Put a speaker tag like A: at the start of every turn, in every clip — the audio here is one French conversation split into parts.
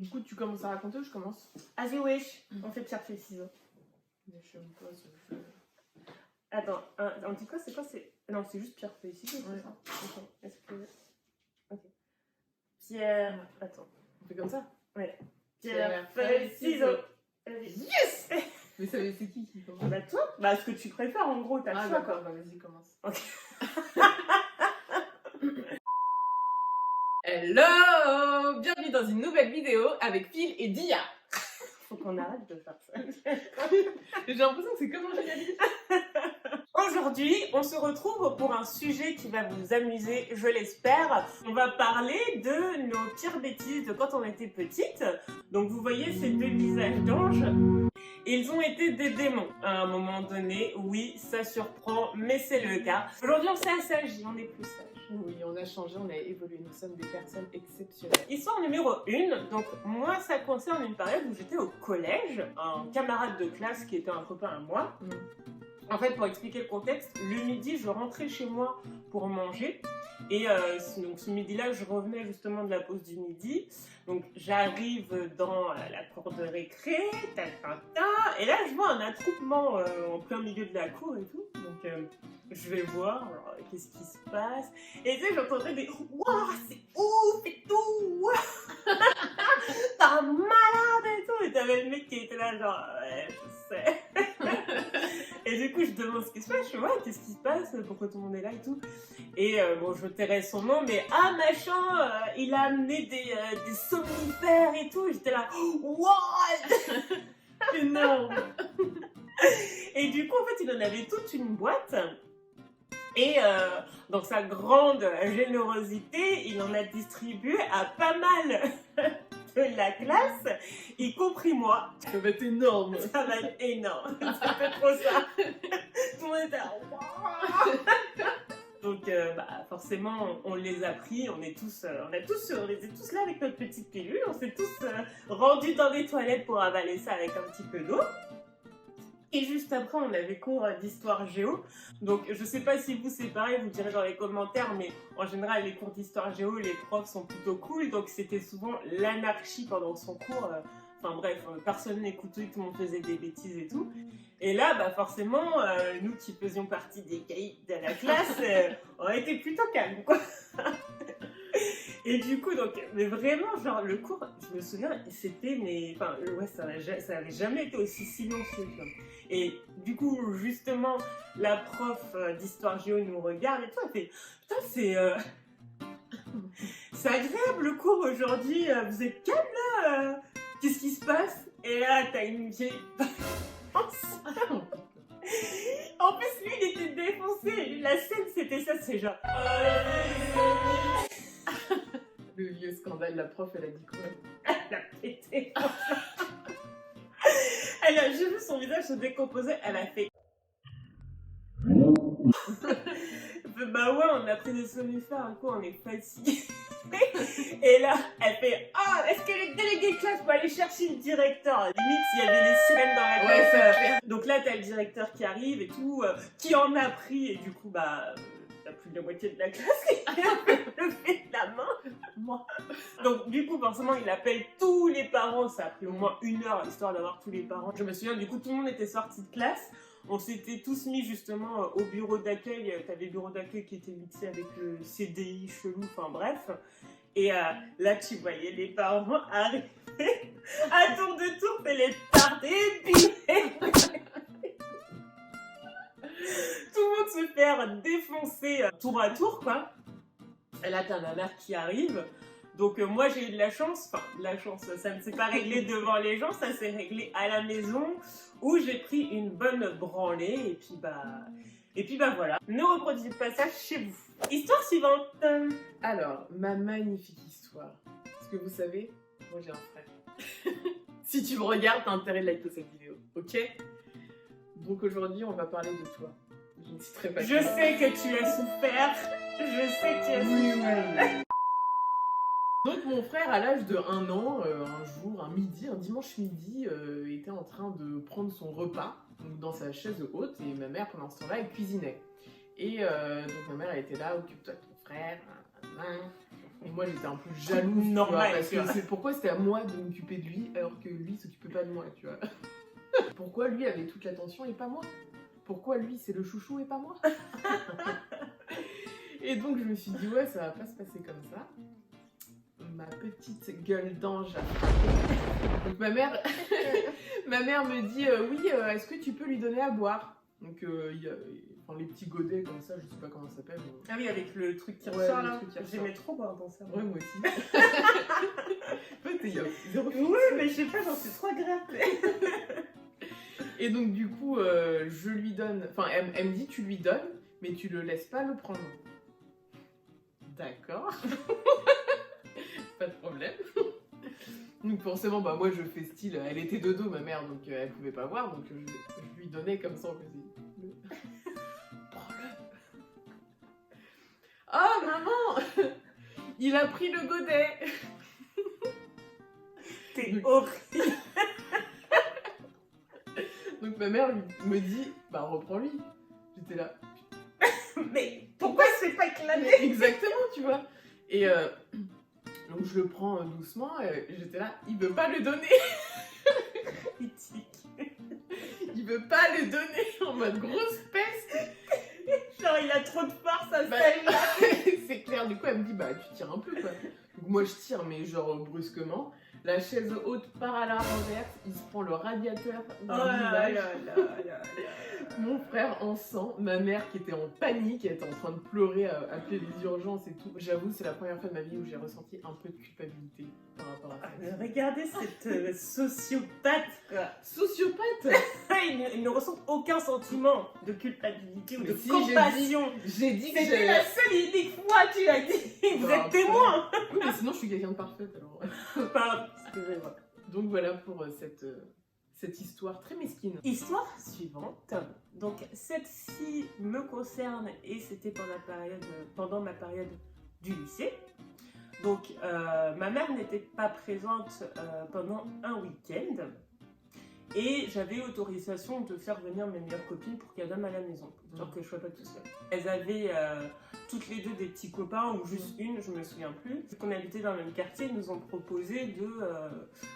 A: Du coup, tu commences à raconter ou je commence?
B: As you wish. On fait pierre, feuille, ciseaux.
A: Je me pose, je...
B: Attends, on dit quoi? C'est quoi? Non, c'est juste pierre, feuille, ciseaux.
A: Ouais.
B: Ok. Est-ce que... Ok. Pierre... Attends.
A: On fait comme ça?
B: Ouais. Pierre, feuille, ciseaux.
A: Yes. Mais c'est qui commence?
B: Bah toi? Bah ce que tu préfères en gros, t'as le choix.
A: D'accord, bah vas-y, commence.
B: Ok.
A: Hello! Bienvenue dans une nouvelle vidéo avec Phil et Dia.
B: Faut qu'on arrête de faire ça.
A: J'ai l'impression que c'est comme un génialiste.
B: Aujourd'hui, on se retrouve pour un sujet qui va vous amuser, je l'espère. On va parler de nos pires bêtises de quand on était petite. Donc vous voyez ces deux visages d'anges. Ils ont été des démons à un moment donné. Oui, ça surprend, mais c'est le cas. Aujourd'hui, on s'est assagi, on est plus sage.
A: Oui, on a changé, on a évolué. Nous sommes des personnes exceptionnelles.
B: Histoire numéro 1, donc moi ça concerne une période où j'étais au collège, un camarade de classe qui était un copain à moi. En fait, pour expliquer le contexte, le midi, je rentrais chez moi pour manger. Et donc ce midi-là, je revenais justement de la pause du midi. Donc j'arrive dans la cour de récré, et là je vois un attroupement en plein milieu de la cour et tout. Donc je vais voir, qu'est-ce qui se passe. Et tu sais, j'entendais des « Waouh, c'est ouf et tout !» T'es un malade et tout. Et t'avais le mec qui était là genre « Ouais, je sais. » Et du coup, je demande ce qui se passe. Je fais, ouais, qu'est-ce qui se passe? Pourquoi tout le monde est là et tout? Et bon, je tairais son nom, mais ah, machin, il a amené des somnifères et tout. Et j'étais là, what?
A: Énorme.
B: Et du coup, en fait, il en avait toute une boîte. Et dans sa grande générosité, il en a distribué à pas mal de la classe, y compris moi.
A: Ça va être énorme.
B: Ça va être énorme. Ça fait trop ça. Tout le monde était là. Donc bah, forcément, on les a pris. On les est tous là avec notre petite pilule. On s'est tous rendus dans des toilettes pour avaler ça avec un petit peu d'eau. Et juste après, on avait cours d'histoire géo. Donc, je sais pas si vous c'est pareil, vous direz dans les commentaires, mais en général, les cours d'histoire géo, les profs sont plutôt cool. Donc, c'était souvent l'anarchie pendant son cours. Enfin bref, personne n'écoutait, tout le monde faisait des bêtises et tout. Et là, bah forcément, nous qui faisions partie des caïds de la classe, on était plutôt calmes, quoi. Et du coup, donc, mais vraiment, genre, le cours, je me souviens, c'était, mais, enfin, ouais, ça avait jamais été aussi silencieux, quoi. Et du coup, justement, la prof d'histoire géo nous regarde et tout, elle fait, putain, c'est agréable le cours aujourd'hui, vous êtes calme là, qu'est-ce qui se passe? Et là, t'as une vieille En plus, lui, il était défoncé. La scène, c'était ça, c'est genre...
A: Le vieux scandale, la prof, elle a dit quoi?
B: Elle a pété. J'ai vu son visage se décomposer, elle a fait... Bah ouais, on a pris des somnifères, un coup, on est fatigué. Et là, elle fait « Ah, est-ce que les délégués de classe vont aller chercher le directeur ?» Limite, il y avait des sirènes dans la classe.
A: Ouais,
B: donc là, t'as le directeur qui arrive et tout, qui en a pris, et du coup, bah... t'as plus de la moitié de la classe qui a levé la main. Moi. Donc du coup, forcément, il appelle tous les parents. Ça a pris au moins 1 heure, histoire d'avoir tous les parents. Je me souviens, du coup, tout le monde était sorti de classe. On s'était tous mis justement au bureau d'accueil. T'avais le bureau d'accueil qui était mixé avec le CDI chelou, enfin bref. Et là, tu voyais les parents arriver à tour de tour, et les tarder, tout le monde se faire défoncer tour à tour, quoi. Et là, t'as ma mère qui arrive. Donc moi, j'ai eu de la chance. Enfin, de la chance, ça ne s'est pas réglé devant les gens. Ça s'est réglé à la maison où j'ai pris une bonne branlée. Et puis bah voilà. Ne reproduisez pas ça chez vous. Histoire suivante.
A: Alors, ma magnifique histoire. Est-ce que vous savez, moi j'ai un frère. Si tu me regardes, t'as intérêt de liker cette vidéo, ok? Donc aujourd'hui, on va parler de toi. Je ne citerai pas.
B: Je sais que tu as souffert. Je sais que tu as souffert.
A: Donc mon frère, à l'âge de 1 an, un jour, un dimanche midi, était en train de prendre son repas donc dans sa chaise haute, et ma mère, pendant ce temps-là, elle cuisinait. Et donc ma mère, elle était là, occupe-toi de ton frère, Et moi, j'étais un peu jalouse,
B: Normal,
A: parce que c'est pourquoi c'était à moi de m'occuper de lui, alors que lui s'occupait pas de moi, tu vois. Pourquoi lui avait toute l'attention et pas moi? Pourquoi lui, c'est le chouchou et pas moi? Et donc, je me suis dit, ouais, ça va pas se passer comme ça. Ma petite gueule d'ange a frappé. Donc, ma mère me dit, oui, est-ce que tu peux lui donner à boire? Donc, il y a les petits godets comme ça, je sais pas comment ça s'appelle.
B: Ah oui, avec le truc qui
A: Ouais,
B: ressort
A: le
B: là.
A: truc qui ressort.
B: J'aimais trop boire dans ça.
A: Ouais, moi aussi. En fait, il y a zéro
B: Oui, mais je sais pas, j'en suis trop agréable.
A: Et donc, du coup, je lui donne. Enfin, elle me dit, tu lui donnes, mais tu le laisses pas le prendre. D'accord. Pas de problème. Donc, forcément, bah, moi, je fais style. Elle était de dos, ma mère, donc elle pouvait pas voir. Donc, je lui donnais comme ça, on faisait. Prends-le. Oh, maman! Il a pris le godet!
B: T'es horrible.
A: Donc ma mère me dit, bah reprends-lui. J'étais là.
B: Mais pourquoi c'est pas éclaté?
A: Exactement, tu vois. Et donc je le prends doucement. J'étais là, il veut pas le donner. Il veut pas le donner en mode grosse peste.
B: Genre il a trop de force à
A: Bah,
B: celle-là.
A: c'est clair, du coup elle me dit, bah tu tires un peu quoi. Donc moi je tire, mais genre brusquement. La chaise haute part à la renverse, il se prend le radiateur dans le visage. Mon frère en sang, ma mère qui était en panique, elle était en train de pleurer, appeler les urgences et tout. J'avoue, c'est la première fois de ma vie où j'ai ressenti un peu de culpabilité par rapport à ça.
B: Mais regardez cette sociopathe quoi.
A: Sociopathe.
B: Il ne ressent aucun sentiment de culpabilité ou
A: Mais
B: de
A: si,
B: compassion.
A: J'ai dit que
B: C'était la seule et unique fois tu as dit. Vous êtes
A: après.
B: témoin.
A: Oui, mais sinon je suis quelqu'un de parfait alors.
B: Pardon, excusez-moi.
A: Donc voilà pour cette histoire très mesquine.
B: Histoire suivante. Donc cette-ci me concerne et c'était pendant ma période du lycée. Donc ma mère n'était pas présente pendant un week-end et j'avais autorisation de faire venir mes meilleures copines pour qu'elles viennent à la maison, pour que je sois pas toute seule. Elles avaient toutes les deux des petits copains ou juste une, je me souviens plus. Qu'on habitait dans le même quartier, ils nous ont proposé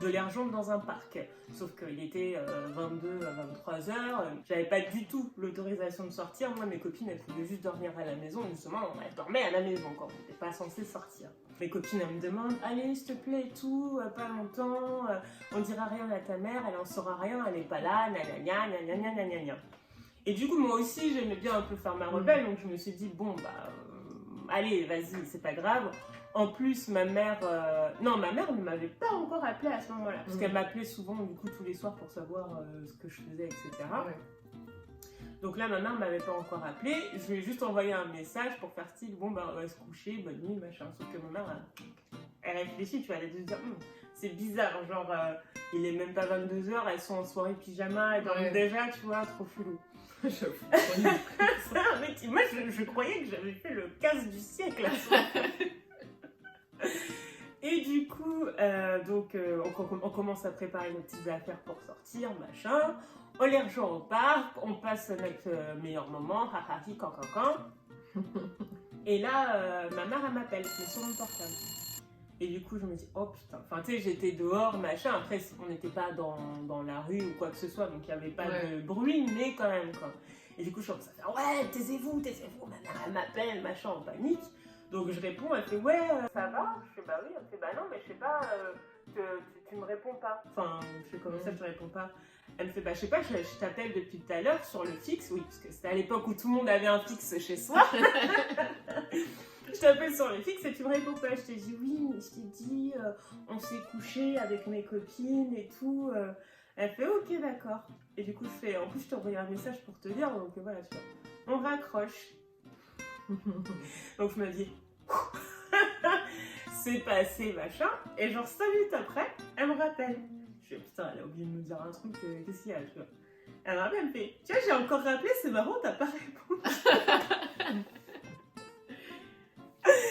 B: de les rejoindre dans un parc. Sauf qu'il était 22 à 23 heures. J'avais pas du tout l'autorisation de sortir. Moi, mes copines, elles pouvaient juste dormir à la maison. Justement, elles dormaient à la maison quand on n'était pas censé sortir. Mes copines, elles me demandent « Allez, s'il te plaît, et tout, pas longtemps, on dira rien à ta mère, elle en saura rien, elle est pas là, gna. » Et du coup, moi aussi, j'aimais bien un peu faire ma rebelle, donc je me suis dit « Bon, bah, allez, vas-y, c'est pas grave. » En plus, ma mère ne m'avait pas encore appelée à ce moment-là, parce qu'elle m'appelait souvent, du coup, tous les soirs pour savoir ce que je faisais, etc. Ouais. Donc là, ma mère ne m'avait pas encore appelée. Je lui ai juste envoyé un message pour faire style, bon, bah, on va se coucher, bonne nuit, machin. Sauf que ma mère, elle réfléchit, tu vois, elle a dû se dire, c'est bizarre, genre, il est même pas 22h, elles sont en soirée pyjama, elles dorment déjà, tu vois, trop chelou. Moi, je croyais que j'avais fait le casse du siècle. Et du coup, on commence à préparer nos petites affaires pour sortir, machin. On les rejoint au parc, on passe notre meilleur moment, hahahi, cancancan. Et là, ma mère, elle m'appelle, mais sur mon portable. Et du coup, je me dis, oh putain, enfin, tu sais, j'étais dehors, machin. Après, on n'était pas dans la rue ou quoi que ce soit, donc il n'y avait pas de bruit, mais quand même, quoi. Et du coup, je commence à faire, ouais, taisez-vous, ma mère, elle m'appelle, machin, en panique. Donc je réponds, elle fait, ouais, ça va? Je fais, bah oui, elle me fait, bah non, mais je sais pas, tu me réponds pas. Enfin, je fais, comment ça, je te réponds pas? Elle me fait, bah je sais pas, je t'appelle depuis tout à l'heure sur le fixe, oui, parce que c'était à l'époque où tout le monde avait un fixe chez soi. Je t'appelle sur le fixe et tu me réponds pas. Je t'ai dit, oui, je t'ai dit, on s'est couché avec mes copines et tout. Elle fait, ok, d'accord. Et du coup, en plus, je t'ai envoyé un message pour te dire, donc voilà, tu vois. On raccroche. Donc je me dis, c'est passé, machin. Et genre 5 minutes après, elle me rappelle. Je fais, putain, elle a oublié de me dire un truc, qu'est-ce qu'il y a, tu vois. Elle me rappelle, elle me fait, tu vois, j'ai encore rappelé, c'est marrant, t'as pas répondu.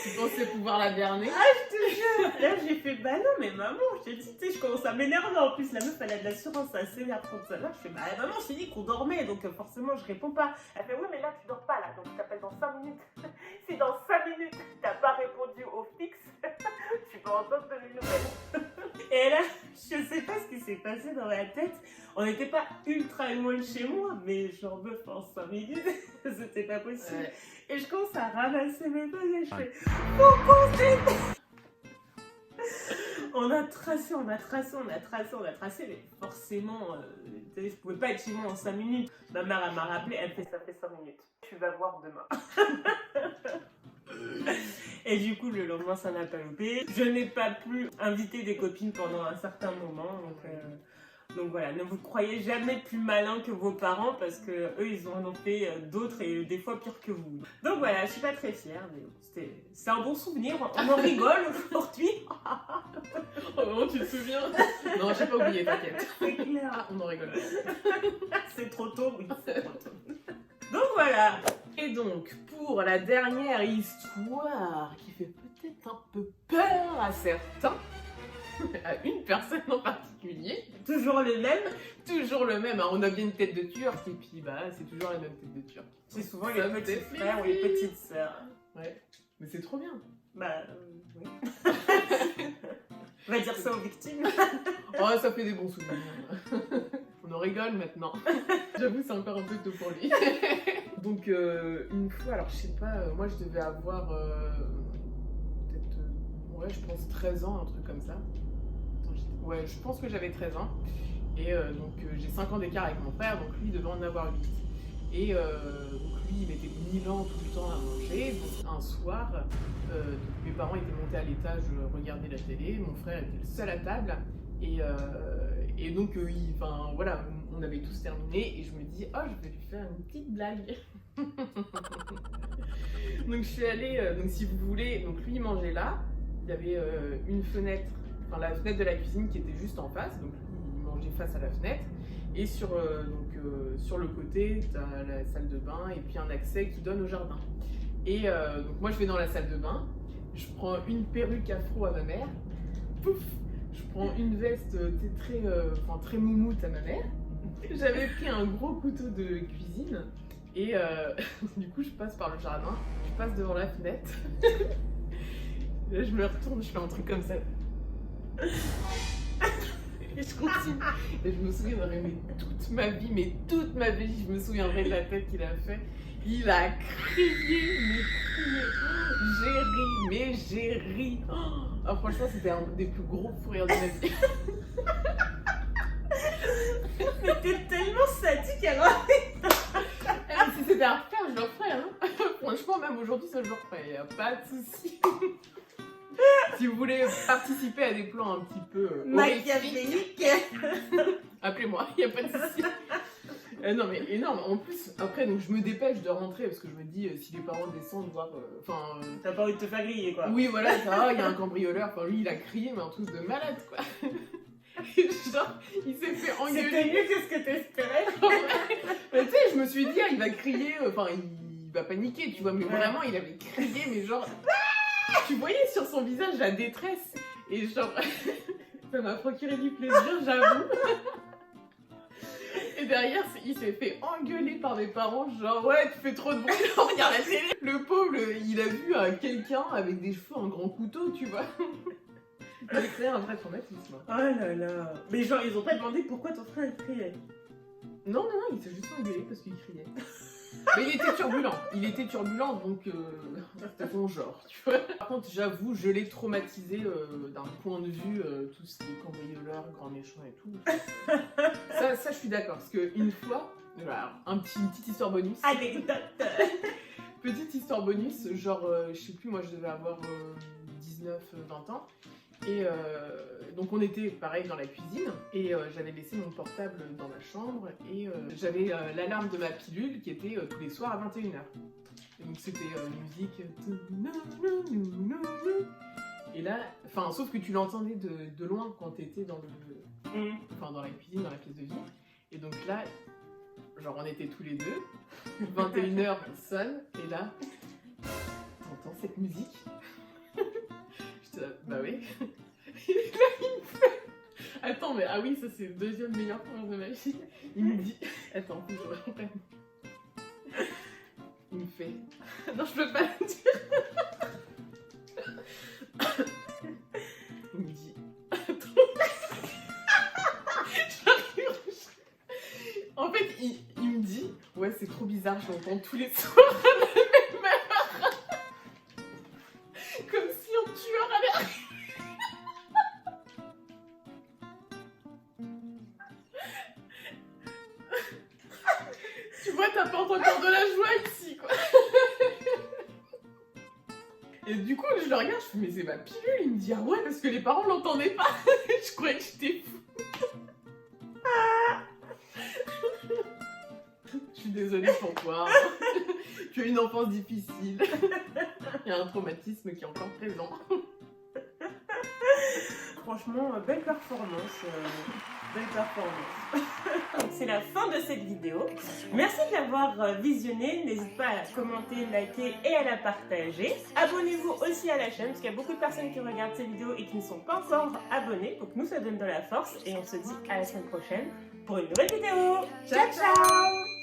A: Tu pensais pouvoir la berner?
B: Ah, je te jure. Là, j'ai fait, bah non, mais maman, je te dis, tu sais, je commence à m'énerver. En plus, la meuf, elle a de l'assurance, elle s'énerve contre ça. Là, je fais, bah maman, je t'ai dit qu'on dormait, donc forcément, je réponds pas. Elle fait, oui, mais là, tu dors pas, là, donc je t'appelle dans 5 minutes. Si dans 5 minutes, t'as pas répondu au fixe, peux entendre de mes nouvelles. Et là, je sais pas ce qui s'est passé dans ma tête. On n'était pas ultra loin de chez moi, mais genre meuf en 5 minutes, c'était pas possible. Ouais. Et je commence à ramasser mes bagages et je fais pourquoi c'est... On a tracé, mais forcément, je pouvais pas être chez moi en 5 minutes. Ma mère, elle m'a rappelé, elle fait ça fait 5 minutes. Tu vas voir demain. Et du coup, le lendemain, ça n'a pas loupé. Je n'ai pas pu inviter des copines pendant un certain moment. Donc voilà, ne vous croyez jamais plus malin que vos parents parce que eux, ils en ont fait d'autres et des fois pire que vous. Donc voilà, je suis pas très fière, mais c'est un bon souvenir. On en rigole aujourd'hui.
A: Oh non, tu te souviens? Non, j'ai pas oublié, t'inquiète.
B: C'est clair.
A: Ah, on en rigole.
B: C'est trop tôt, oui, c'est trop tôt. Donc voilà.
A: Et donc, pour la dernière histoire qui fait peut-être un peu peur à certains, à une personne en particulier.
B: Toujours le même.
A: Toujours le même. Hein. On a bien une tête de turc et puis bah c'est toujours la même tête de turc.
B: C'est souvent les petits frères ou les petites sœurs.
A: Ouais. Mais c'est trop bien.
B: Bah oui. On va dire ça aux victimes.
A: Oh, ça fait des bons souvenirs. On en rigole maintenant. J'avoue, c'est encore un peu tôt pour lui. Donc une fois, alors je sais pas, moi je devais avoir peut-être, ouais, je pense 13 ans, un truc comme ça. Ouais, je pense que j'avais 13 ans. Et donc j'ai 5 ans d'écart avec mon frère, donc lui il devait en avoir 8. Et donc lui il mettait 1000 ans tout le temps à manger. Donc un soir, mes parents étaient montés à l'étage regarder la télé, mon frère était le seul à table. Et donc enfin, voilà, on avait tous terminé et je me dis oh je vais lui faire une petite blague. Donc je suis allée, donc si vous voulez, donc lui il mangeait là, il y avait une fenêtre. Enfin, la fenêtre de la cuisine qui était juste en face, donc il mangeait face à la fenêtre. Et sur le côté, tu as la salle de bain et puis un accès qui donne au jardin. Et donc moi je vais dans la salle de bain, je prends une perruque afro à ma mère, pouf, je prends une veste très moumoute à ma mère. J'avais pris un gros couteau de cuisine et du coup je passe par le jardin, je passe devant la fenêtre. Là je me retourne, je fais un truc comme ça. Et je continue. Et je me souviendrai toute ma vie, je me souviendrai de la tête qu'il a fait. Il a crié, j'ai ri. Oh, franchement, c'était un des plus gros fous rires de ma vie.
B: Mais t'es tellement sadique alors.
A: Si c'était à refaire, je le referais. Hein. Franchement, même aujourd'hui, ça je le referais. Y a pas de souci. Si vous voulez participer à des plans un petit peu
B: machiavéliques,
A: appelez-moi, il n'y a pas de souci. Non mais énorme, en plus, après donc je me dépêche de rentrer parce que je me dis si les parents descendent voir,
B: t'as pas envie de te faire griller quoi.
A: Oui voilà, ça, il y a un cambrioleur, enfin lui il a crié mais un truc de malade quoi. Genre, il s'est fait engueuler.
B: C'était mieux que ce que t'espérais.
A: Mais tu sais, je me suis dit il va crier, enfin il va paniquer tu vois, mais vraiment il avait crié mais genre... Tu voyais sur son visage la détresse et genre ça m'a procuré du plaisir, j'avoue. Et derrière, il s'est fait engueuler par mes parents, genre ouais tu fais trop de bruit, regarde la télé. Le pauvre, il a vu quelqu'un avec des cheveux, un grand couteau, tu vois. Il a créé un vrai traumatisme.
B: Oh là là. Mais genre ils ont pas demandé pourquoi ton frère criait.
A: Non, il s'est juste engueulé parce qu'il criait. Mais il était turbulent, donc c'était son genre, tu vois. Par contre, j'avoue, je l'ai traumatisé d'un point de vue tout ce qui est cambrioleur, grand méchant et tout. Ça, je suis d'accord, parce qu'une fois, voilà, une petite histoire bonus.
B: Anecdote.
A: Petite histoire bonus, genre, je sais plus, moi je devais avoir 19-20 ans. Et donc on était pareil dans la cuisine et j'avais laissé mon portable dans ma chambre et j'avais l'alarme de ma pilule qui était tous les soirs à 21h. Et donc c'était musique. Et là, enfin sauf que tu l'entendais de loin quand t'étais dans dans la cuisine, dans la pièce de vie. Et donc là, genre on était tous les deux, 21h sonne et là, t'entends cette musique. Bah oui. Et là, il me fait... Attends, mais ah oui, ça c'est le deuxième meilleur point de ma vie. Il me dit... Attends, faut que je reprenne. Il me fait... Non, je peux pas le dire. il me dit, ouais, c'est trop bizarre, je l'entends tous les soirs à la même heure. Comme si un tueur allait arriver. Tu vois, t'apportes encore de la joie ici, quoi. Et du coup, je le regarde, je fais, mais c'est ma pilule. Il me dit, ah ouais, parce que les parents l'entendaient pas. Je croyais que j'étais fou. Je suis désolée pour toi. Tu as une enfance difficile. Il y a un traumatisme qui est encore présent.
B: Franchement, belle performance. Belle performance. C'est la fin de cette vidéo. Merci de l'avoir visionnée. N'hésite pas à la commenter, liker et à la partager. Abonnez-vous aussi à la chaîne parce qu'il y a beaucoup de personnes qui regardent ces vidéos et qui ne sont pas encore abonnées. Donc nous, ça donne de la force et on se dit à la semaine prochaine pour une nouvelle vidéo. Ciao, ciao!